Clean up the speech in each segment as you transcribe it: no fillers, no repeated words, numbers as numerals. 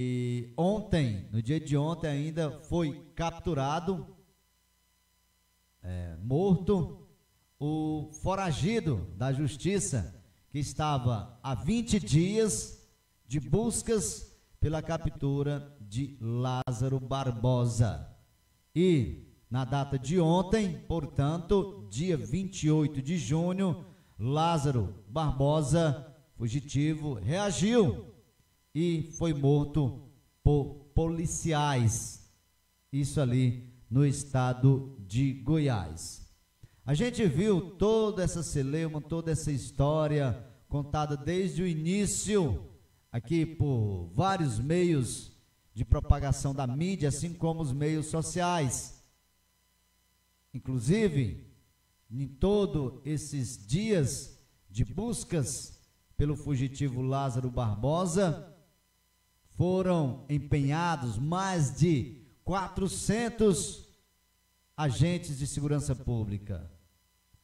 E ontem, no dia de ontem ainda, foi capturado, morto, o foragido da justiça, que estava há 20 dias de buscas pela captura de Lázaro Barbosa. E na data de ontem, portanto, dia 28 de junho, Lázaro Barbosa, fugitivo, reagiu e foi morto por policiais, isso ali no estado de Goiás. A gente viu toda essa celeuma, toda essa história contada desde o início, aqui por vários meios de propagação da mídia, assim como os meios sociais. Inclusive, em todos esses dias de buscas pelo fugitivo Lázaro Barbosa, foram empenhados mais de 400 agentes de segurança pública.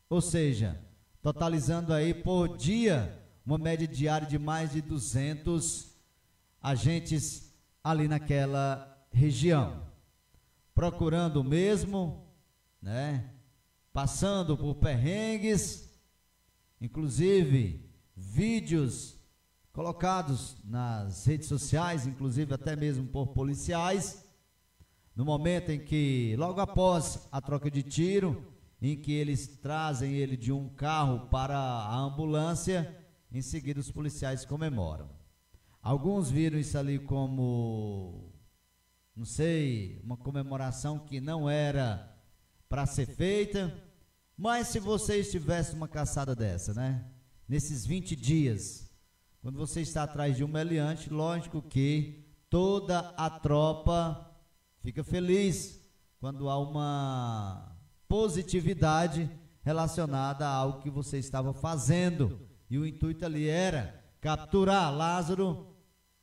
Ou seja, totalizando aí por dia uma média diária de mais de 200 agentes ali naquela região, procurando o mesmo, né? Passando por perrengues, inclusive vídeos colocados nas redes sociais, inclusive até mesmo por policiais, no momento em que, logo após a troca de tiro, em que eles trazem ele de um carro para a ambulância, em seguida os policiais comemoram. Alguns viram isso ali como, não sei, uma comemoração que não era para ser feita, mas se você estivesse numa caçada dessa, né? Nesses 20 dias, quando você está atrás de um meliante, lógico que toda a tropa fica feliz quando há uma positividade relacionada a algo que você estava fazendo. E o intuito ali era capturar Lázaro,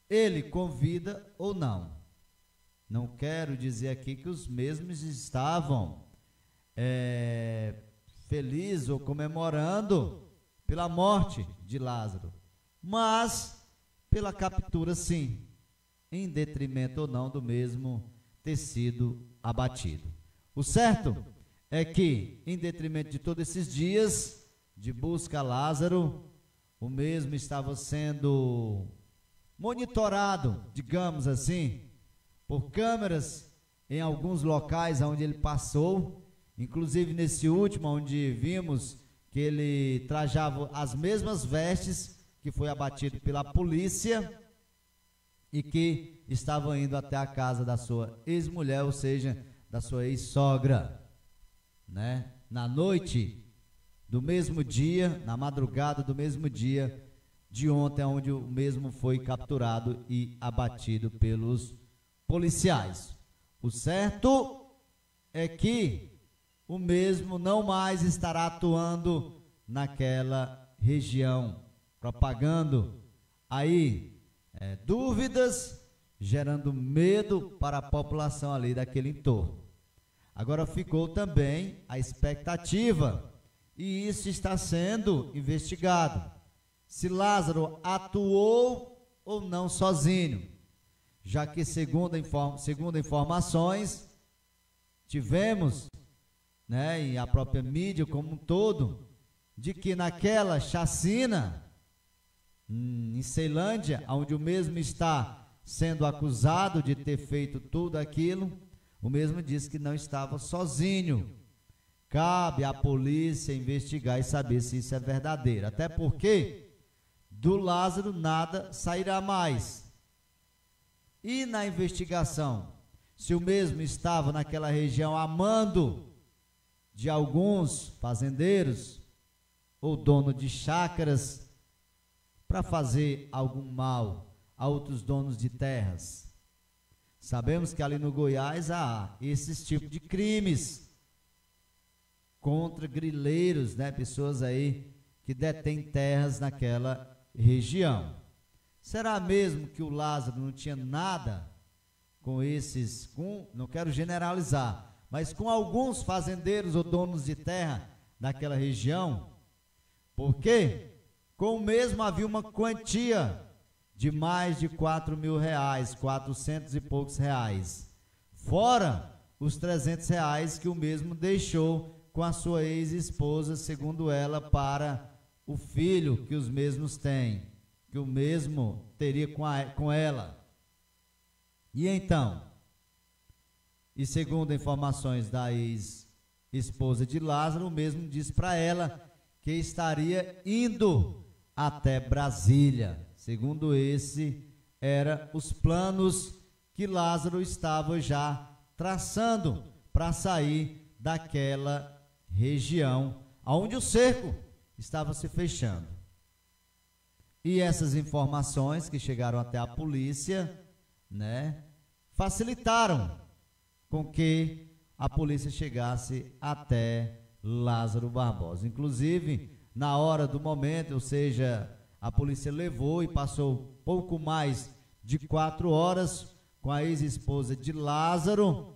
ele com vida ou não. Não quero dizer aqui que os mesmos estavam felizes ou comemorando pela morte de Lázaro, mas pela captura sim, em detrimento ou não do mesmo ter sido abatido. O certo é que, em detrimento de todos esses dias de busca a Lázaro, o mesmo estava sendo monitorado, digamos assim, por câmeras em alguns locais onde ele passou, inclusive nesse último, onde vimos que ele trajava as mesmas vestes que foi abatido pela polícia e que estava indo até a casa da sua ex-mulher, ou seja, da sua ex-sogra, né? Na noite do mesmo dia, na madrugada do mesmo dia de ontem, onde o mesmo foi capturado e abatido pelos policiais. O certo é que o mesmo não mais estará atuando naquela região, propagando aí dúvidas, gerando medo para a população ali daquele entorno. Agora ficou também a expectativa, e isso está sendo investigado, se Lázaro atuou ou não sozinho, já que segundo informações, tivemos, né, e a própria mídia como um todo, de que naquela chacina em Ceilândia, onde o mesmo está sendo acusado de ter feito tudo aquilo, o mesmo disse que não estava sozinho. Cabe à polícia investigar e saber se isso é verdadeiro, até porque do Lázaro nada sairá mais. E na investigação, se o mesmo estava naquela região amando de alguns fazendeiros ou dono de chácaras para fazer algum mal a outros donos de terras. Sabemos que ali no Goiás há esses tipos de crimes contra grileiros, né? Pessoas aí que detêm terras naquela região. Será mesmo que o Lázaro não tinha nada com esses, não quero generalizar, mas com alguns fazendeiros ou donos de terra daquela região? Porque com o mesmo havia uma quantia de mais de R$ 4.000, 400 e poucos reais, fora os R$ 300 que o mesmo deixou com a sua ex-esposa, segundo ela, para o filho que os mesmos têm, que o mesmo teria com ela. E então, e segundo informações da ex-esposa de Lázaro, o mesmo disse para ela que estaria indo até Brasília. Segundo eram os planos que Lázaro estava já traçando para sair daquela região onde o cerco estava se fechando. E essas informações que chegaram até a polícia, né, facilitaram com que a polícia chegasse até Lázaro Barbosa. Inclusive, na hora do momento, ou seja, a polícia levou e passou pouco mais de 4 horas com a ex-esposa de Lázaro,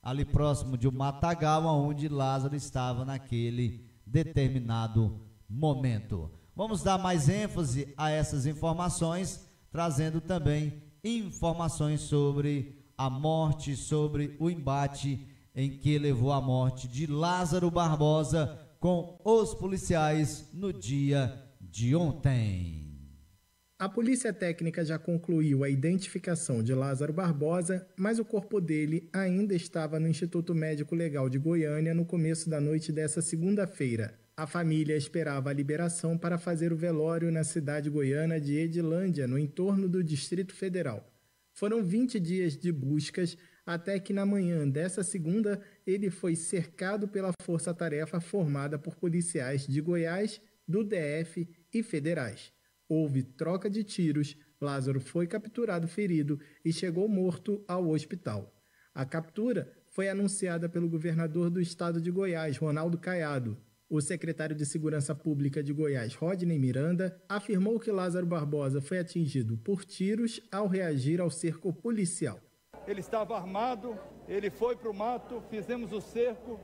ali próximo de um matagal, onde Lázaro estava naquele determinado momento. Vamos dar mais ênfase a essas informações, trazendo também informações sobre a morte, sobre o embate em que levou à morte de Lázaro Barbosa com os policiais no dia de ontem. A Polícia Técnica já concluiu a identificação de Lázaro Barbosa, mas o corpo dele ainda estava no Instituto Médico Legal de Goiânia no começo da noite dessa segunda-feira. A família esperava a liberação para fazer o velório na cidade goiana de Edilândia, no entorno do Distrito Federal. Foram 20 dias de buscas até que na manhã dessa segunda ele foi cercado pela força-tarefa formada por policiais de Goiás, do DF e federais. Houve troca de tiros, Lázaro foi capturado ferido e chegou morto ao hospital. A captura foi anunciada pelo governador do estado de Goiás, Ronaldo Caiado. O secretário de Segurança Pública de Goiás, Rodney Miranda, afirmou que Lázaro Barbosa foi atingido por tiros ao reagir ao cerco policial. Ele estava armado, ele foi para o mato, fizemos o cerco,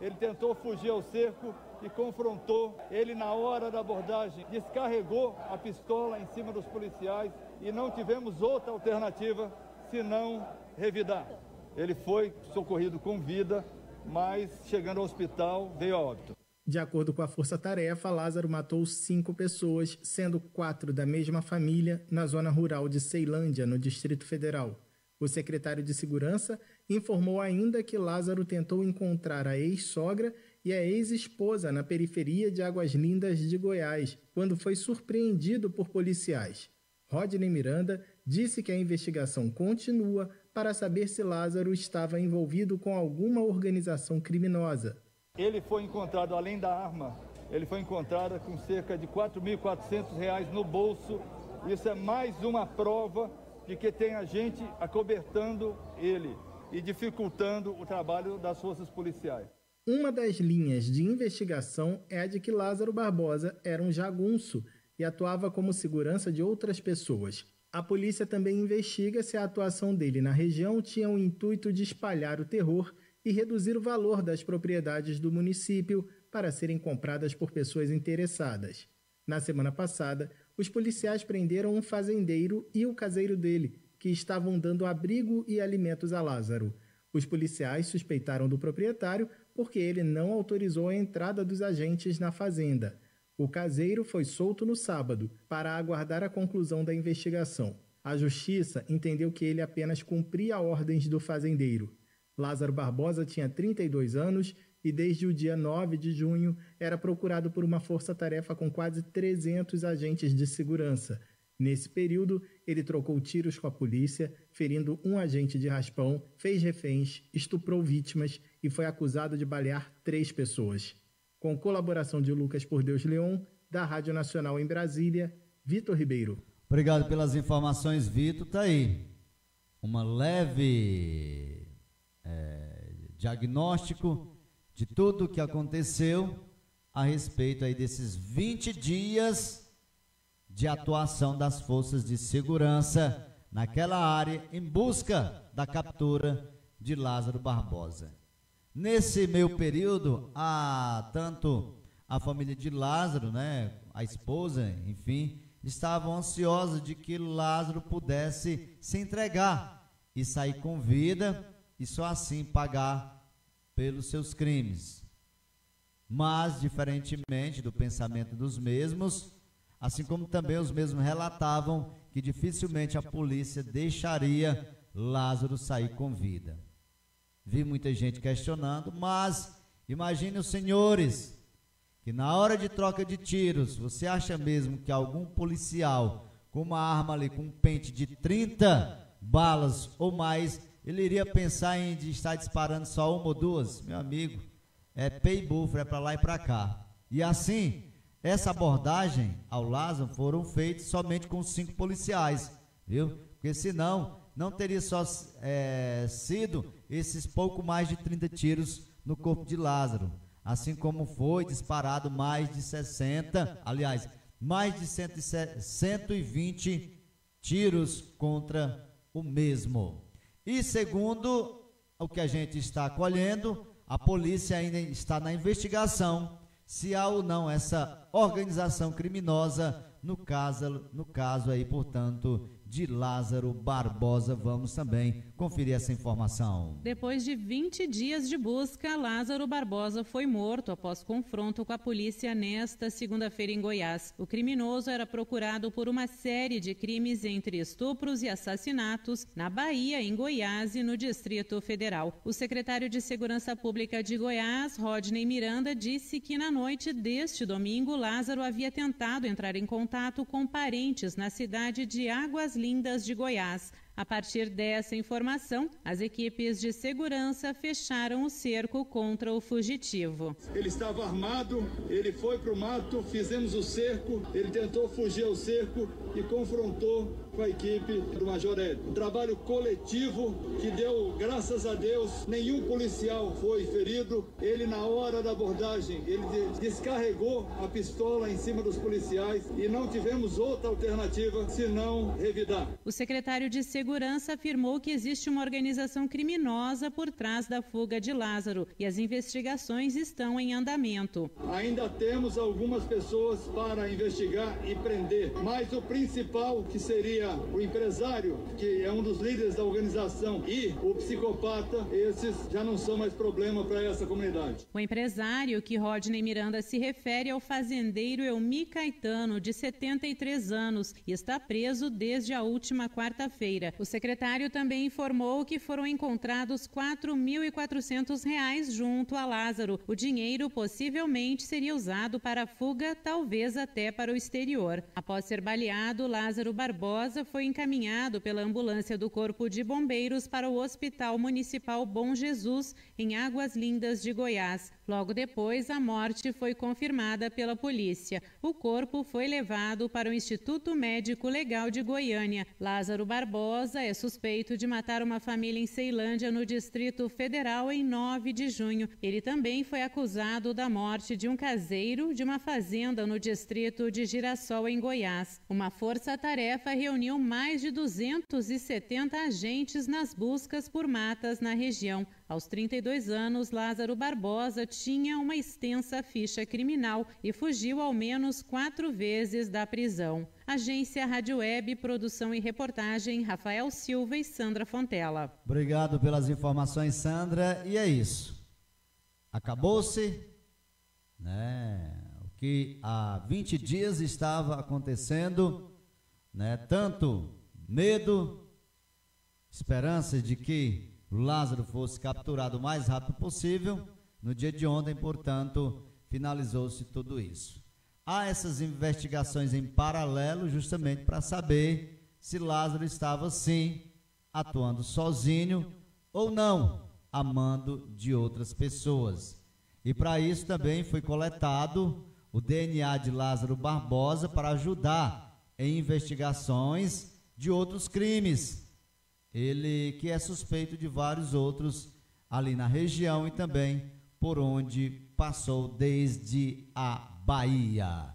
ele tentou fugir ao cerco e confrontou. Ele, na hora da abordagem, descarregou a pistola em cima dos policiais e não tivemos outra alternativa senão revidar. Ele foi socorrido com vida, mas chegando ao hospital veio a óbito. De acordo com a Força Tarefa, Lázaro matou 5 pessoas, sendo 4 da mesma família, na zona rural de Ceilândia, no Distrito Federal. O secretário de Segurança informou ainda que Lázaro tentou encontrar a ex-sogra e a ex-esposa na periferia de Águas Lindas de Goiás, quando foi surpreendido por policiais. Rodney Miranda disse que a investigação continua para saber se Lázaro estava envolvido com alguma organização criminosa. Ele foi encontrado, além da arma, ele foi encontrado com cerca de R$ 4.400 no bolso. Isso é mais uma prova de que tem a gente acobertando ele e dificultando o trabalho das forças policiais. Uma das linhas de investigação é a de que Lázaro Barbosa era um jagunço e atuava como segurança de outras pessoas. A polícia também investiga se a atuação dele na região tinha o intuito de espalhar o terror e reduzir o valor das propriedades do município para serem compradas por pessoas interessadas. Na semana passada, os policiais prenderam um fazendeiro e o caseiro dele, que estavam dando abrigo e alimentos a Lázaro. Os policiais suspeitaram do proprietário porque ele não autorizou a entrada dos agentes na fazenda. O caseiro foi solto no sábado para aguardar a conclusão da investigação. A justiça entendeu que ele apenas cumpria ordens do fazendeiro. Lázaro Barbosa tinha 32 anos e desde o dia 9 de junho era procurado por uma força-tarefa com quase 300 agentes de segurança. Nesse período, ele trocou tiros com a polícia, ferindo um agente de raspão, fez reféns, estuprou vítimas e foi acusado de balear 3 pessoas. Com colaboração de Lucas Por Deus Leon, da Rádio Nacional em Brasília, Vitor Ribeiro. Obrigado pelas informações, Vitor. Tá aí uma leve diagnóstico de tudo o que aconteceu a respeito aí desses 20 dias de atuação das forças de segurança naquela área em busca da captura de Lázaro Barbosa. Nesse meio período, tanto a família de Lázaro, né, a esposa, enfim, estavam ansiosos de que Lázaro pudesse se entregar e sair com vida e só assim pagar pelos seus crimes. Mas, diferentemente do pensamento dos mesmos, assim como também os mesmos relatavam que dificilmente a polícia deixaria Lázaro sair com vida. Vi muita gente questionando, mas imagine os senhores que na hora de troca de tiros, você acha mesmo que algum policial com uma arma ali, com um pente de 30 balas ou mais, ele iria pensar em estar disparando só uma ou duas? Meu amigo, é pé e bufra, é para lá e para cá. E assim, essa abordagem ao Lázaro foram feitas somente com 5 policiais, viu? Porque senão não teria só sido esses pouco mais de 30 tiros no corpo de Lázaro, assim como foi disparado mais de 60, aliás, mais de 120 tiros contra o mesmo. E segundo o que a gente está colhendo, a polícia ainda está na investigação se há ou não essa organização criminosa no caso aí, portanto, de Lázaro Barbosa. Vamos também conferir essa informação. Depois de 20 dias de busca, Lázaro Barbosa foi morto após confronto com a polícia nesta segunda-feira em Goiás. O criminoso era procurado por uma série de crimes entre estupros e assassinatos na Bahia, em Goiás e no Distrito Federal. O secretário de Segurança Pública de Goiás, Rodney Miranda, disse que na noite deste domingo, Lázaro havia tentado entrar em contato com parentes na cidade de Águas Lindas de Goiás. A partir dessa informação, as equipes de segurança fecharam o cerco contra o fugitivo. Ele estava armado, ele foi para o mato, fizemos o cerco, ele tentou fugir ao cerco e confrontou com a equipe do Major Hélio. Um trabalho coletivo que deu, graças a Deus, nenhum policial foi ferido. Ele, na hora da abordagem, ele descarregou a pistola em cima dos policiais e não tivemos outra alternativa senão revidar. O secretário de Segurança afirmou que existe uma organização criminosa por trás da fuga de Lázaro e as investigações estão em andamento. Ainda temos algumas pessoas para investigar e prender, mas o principal, que seria o empresário, que é um dos líderes da organização, e o psicopata, esses já não são mais problema para essa comunidade. O empresário que Rodney Miranda se refere é o fazendeiro Elmi Caetano, de 73 anos, e está preso desde a última quarta-feira. O secretário também informou que foram encontrados R$ 4.400 junto a Lázaro. O dinheiro possivelmente seria usado para a fuga, talvez até para o exterior. Após ser baleado, Lázaro Barbosa foi encaminhado pela ambulância do Corpo de Bombeiros para o Hospital Municipal Bom Jesus, em Águas Lindas de Goiás. Logo depois, a morte foi confirmada pela polícia. O corpo foi levado para o Instituto Médico Legal de Goiânia. Lázaro Barbosa é suspeito de matar uma família em Ceilândia, no Distrito Federal, em 9 de junho. Ele também foi acusado da morte de um caseiro de uma fazenda no distrito de Girassol, em Goiás. Uma força-tarefa reuniu mais de 270 agentes nas buscas por matas na região. Aos 32 anos, Lázaro Barbosa tinha uma extensa ficha criminal e fugiu ao menos 4 vezes da prisão. Agência Rádio Web, produção e reportagem, Rafael Silva e Sandra Fontela. Obrigado pelas informações, Sandra. E é isso. Acabou-se, né, o que há 20 dias estava acontecendo, né, tanto medo, esperança de que Lázaro fosse capturado o mais rápido possível. No dia de ontem, portanto, finalizou-se tudo isso. Há essas investigações em paralelo justamente para saber se Lázaro estava, sim, atuando sozinho ou não, a mando de outras pessoas. E para isso também foi coletado o DNA de Lázaro Barbosa para ajudar em investigações de outros crimes. Ele que é suspeito de vários outros ali na região e também por onde passou desde a Bahia.